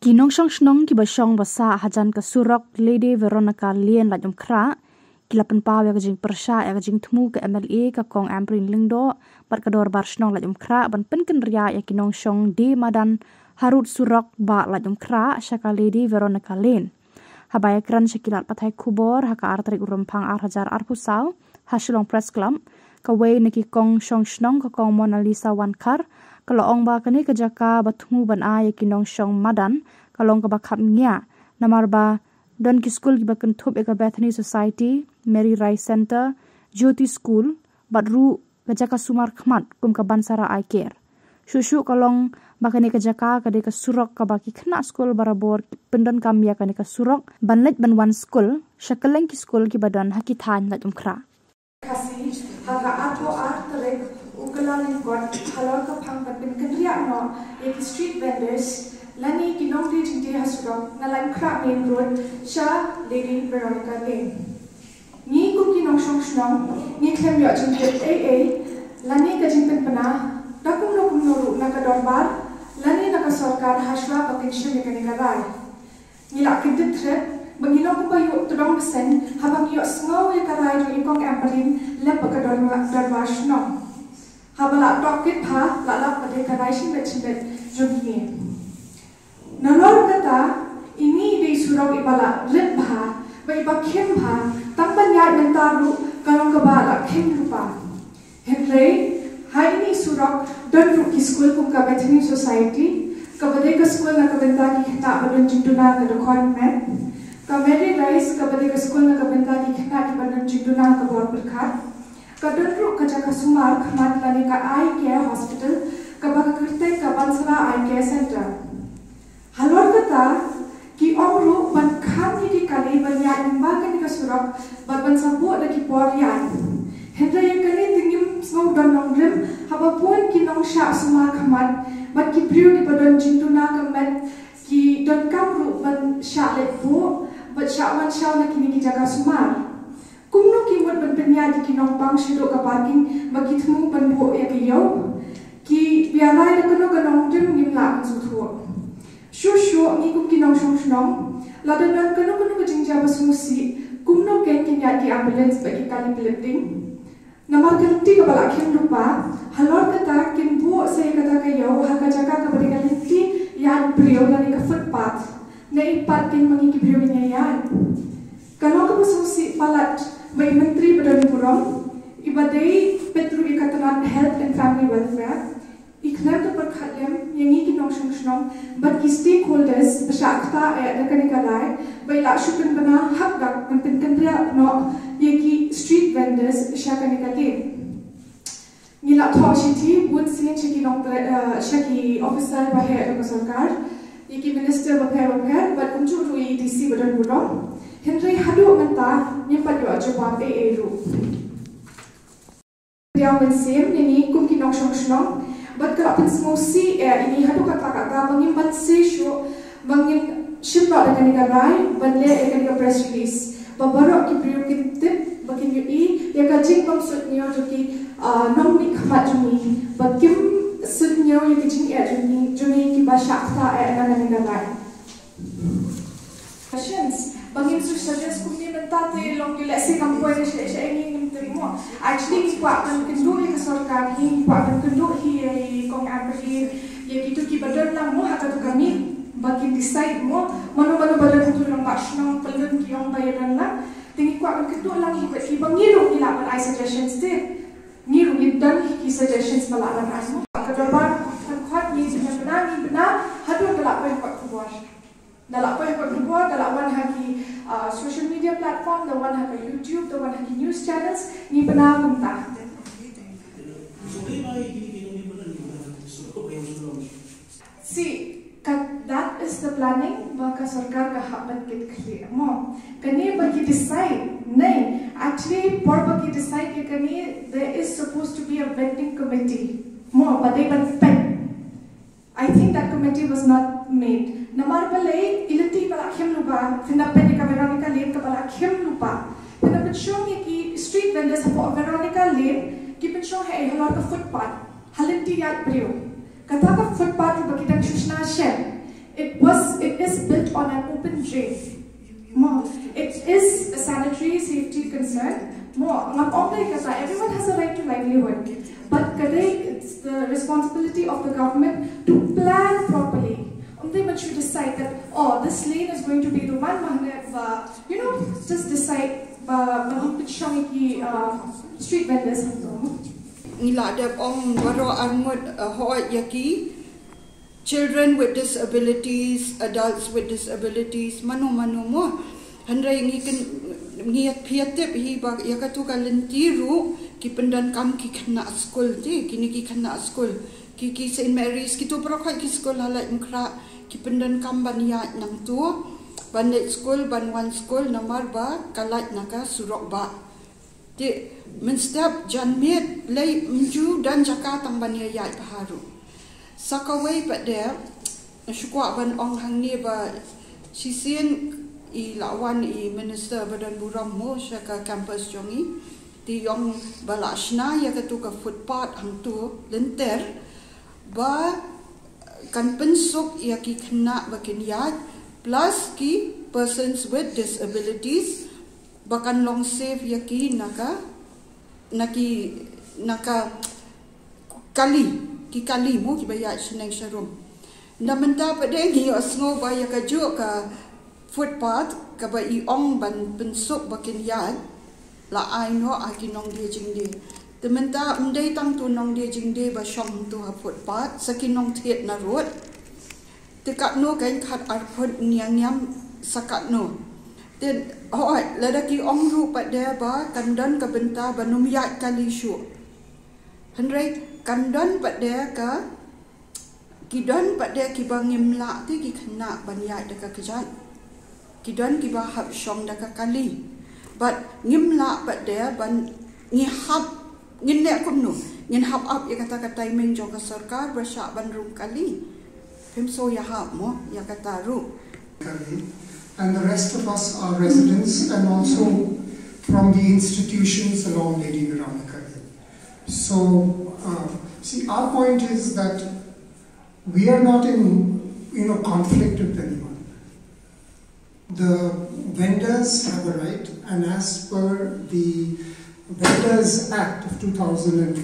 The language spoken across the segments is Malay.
Ki Nongshong Shnong ki Bashong basa hajan ka surok Lady Veronica lien Laitumkhrah ki lapan paw ya jing Pyrshah ya jing thmu ke MLA ka kong amprin lingdo par kador bar Shnong Laitumkhrah ban Pynkynriah ya ki Nongshong di Madan harut surok ba Laitumkhrah syaka Lady Veronica lien habaya kran syakilat pathai Khubor haka artrik urumpang hajar pusau ha Shillong Press Club ka wei neki kong Shong Shnong ka kong Mona Lisa wankar kalau ong ba kani kejaka batmu ban ya ki Nongshong Madan kalong ka bakhap nya namar ba don ki school ki bakan thup eka Bethany Society Mary Rice Center Jyoti School badru kejaka sumar khmat kum ka bansara I care shushu kalong bakani kejaka ka de ka surok ka baki khna school barabor pendon kam ya kani ka surok banlet ban one school shakaleng ki school ki badan haki than Laitumkhrah khasi haga ato artrek ukalan got halor ka phang ban Pynkynriah no ek street vendors lani ki Nongdie jingde hasuro na Laitumkhrah main road sha Lady Veronica lane ni ku ki Nongshong Shnong ni khlem yo jingde AA lani ka jingpen pana dakum noru na ka dorbar lani na ka sarkar haswa pakinshe mekanika rai ni la kintit threat bangilong ko bayo tudong besen habang yo sngow ya karai jo ikong amparin le pakadorbar Shnong habala tokit pha la la pade karai shimbet jogni Nolor kata ini di surau ibala red bah, bayi bakhem bah, tampan yat mentaru kalong kebala khem lupa. Henry, hari ini surau don ruki school kum ka Bethany Society, kabade ka school na kabenta ki khata badon jinduna ka dokon met, ka Mary Rice kabade ka school na kabenta ki khata ki badon jinduna ka Khuborkhasi, ka don ruk ka jaka sumar khmat lani ka eye care hospital, ka baka kirte ka bansara eye care center. Halor kata ki omru ban kham ni di kali ban ya imba kan ka surok ban sabu da ki por ya hendra ya kali tingim snow dan nongrim haba pun ki nongsha suma khamat ban ki priu di badan jintuna kamat ki don kamru ban sha le bu ban sha man sha na kini ki jaga sumar kumno ki mot ban penya di ki nong bang shido ka parking ba ki thmu ban bu ya ki yo ki biarai da kono ka nongrim nim la su thu Shushu ni kum ki Nongshong Shnong ladanan kanu ka jingja basumusi kumno ken kinya ki ambulance bagi kali pelending namar kalti ka bala khem lupa halor kata kimbo sai kata kayo haka jaka ka bari kalti yan brio lani ka footpath nei parking mangi ki brio nya yan kalau ka basumusi palat bai menteri badan purom ibadai petru ikatanan health and family welfare ikhlem to perkhatlem yangi ki Nongshong Shnong but ki stakeholders bashakta da kanika rai bai la shupin bana hak dak ban Pynkynriah no yeki street vendors shakanika le ni la tho shiti would sin shaki nong shaki officer ba he ka sarkar yeki minister ba phe but unchu ru EDC badan bulo henry hadu manta ni patyo ajwa pe ru dia men sem ni kum ki Nongshong Shnong but kalau pensemusi ini hadu kata mengimpan sesu mengim shimra dengan negara banle dengan press release babarok ki priu kitip bakin ui ya kajing maksud nyo joki Nongdie khmat jumi bakim sud nyo ya kajing jumi ki bashakta dengan negara questions bangim suggest kumni mentate long gilesi kampoy she ini terima actually kuat dan kendu ya sarkar hi kuat dan kendu hi kong ampri ya gitu ki badan lang mo hata tu kami bagi decide mo mano badan tu lang Shnong pelun ki yang bayaran la tingi kuat dan kendu lang hi ki bangiru ila ban I suggestions de ngiru ni dan ki suggestions balaran asmo kadabar khot ni benar hadu galak pe Khubor dalak pa Khubor dalak wan haki social media platform the one haki YouTube the one haki news channels ni bana kumta see that is the planning maka sarkar ka habat kit clear mo kani bagi decide nahi actually por bagi decide ke kani there is supposed to be a vetting committee mo badai ban I think that committee was not made. Namar balay ilati pala khem lupa, finapen ka Veronica lane ka pala khem lupa. Finapen shong ki street vendors po Veronica lane ki pen shong hai halor ka footpath. Halinti yat brio. Kata ka footpath ba kitang shushna shem. It is built on an open drain. It is a sanitary safety concern. Everyone has a right to livelihood. But it's the responsibility of the government to plan properly. They should decide that, oh, this lane is going to be the one, just decide street vendors. Children with disabilities, adults with disabilities, mano mo. Handrai ngiat piatip hiba yakatu kalentiru ki pendan kam ki kena school ti kini ki kena school ki St Mary's kitu prokai ki school Laitumkhrah ki pendan kam bania nang tu ban school ban one school namar ba kalat naka surok ba ti menstap janmet lay mju dan Jakarta bania yai paharu sakaway pa there syukwa ban ong hang ni ba sisien I lawan I minister badan buram mo siya ka campus jongi ti yong balashna ya ka tu ka footpath hang tu lenter ba kan pensuk ya ki kena bakin yat plus ki persons with disabilities bakan long save ya ki naka kali mo ki bayat Shnong sharum ndamenta pa de gi osngo ba ya ka jo ka footpath kaba iong ban pensuk bakin yad la ai no aki Nongdie jingde tementa undai tang tu Nongdie jingde ba shom tu ha footpath sakin nong thiet na road tekat no kain khat arphot nyam sakat no then hoi ladaki ong ru pa de ba kandan ka benta banum yat kali shu handrai kandan pa de ka kidan pa de ki bangim la ti ki khna ban yat de ka kejat kidan kiba hab shong daka kali but ngimla but there ban ngihab nginne kumnu ngin hab up ya kata timing jong ka sarkar bersya ban rum kali pemso ya hab mo ya kata ru and the rest of us are residents and also from the institutions along Lady Veronica. So see, our point is that we are not in conflict with anyone. The vendors have a right, and as per the Vendors Act of 2014,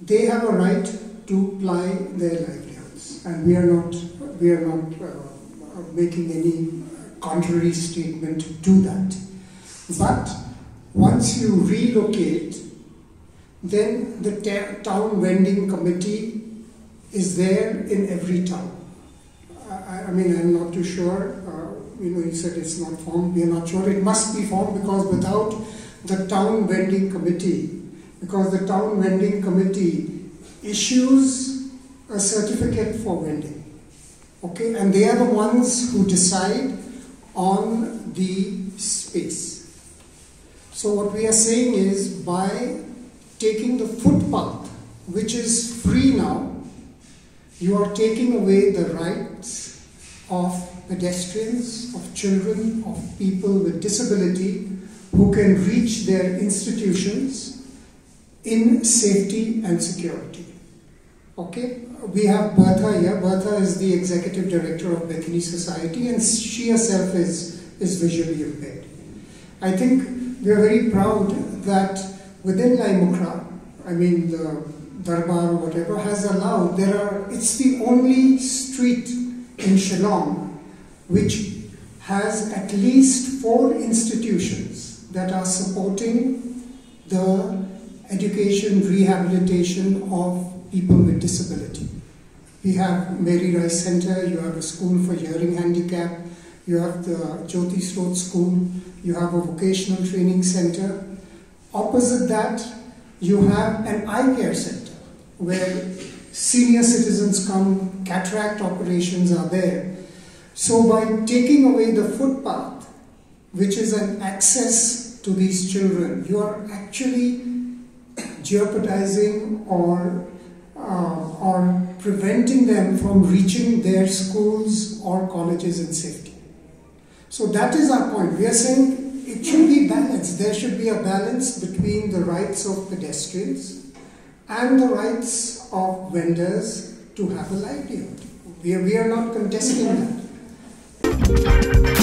they have a right to ply their livelihoods, and we are not making any contrary statement to that. But once you relocate, then the town vending committee is there in every town. I mean, I'm not too sure. You said it's not formed. We are not sure. It must be formed because without the town vending committee, issues a certificate for vending. Okay, and they are the ones who decide on the space. So what we are saying is, by taking the footpath, which is free now, you are taking away the rights of pedestrians, of children, of people with disability who can reach their institutions in safety and security. Okay, we have Bertha here. Bertha is the executive director of Bethany Society, and she herself is visually impaired. I think we are very proud that within Laitumkhrah, I mean the Darbar or whatever, has allowed, it's the only street in Shillong which has at least 4 institutions that are supporting the education, rehabilitation of people with disability. We have Mary Rice Center, you have a school for hearing handicap, you have the Jyoti Srot School, you have a vocational training center. Opposite that, you have an eye care center where senior citizens come, cataract operations are there. So by taking away the footpath, which is an access to these children, you are actually jeopardizing or preventing them from reaching their schools or colleges in safety. So that is our point. We are saying it should be balanced. There should be a balance between the rights of pedestrians and the rights of vendors to have a livelihood. We are not contesting that.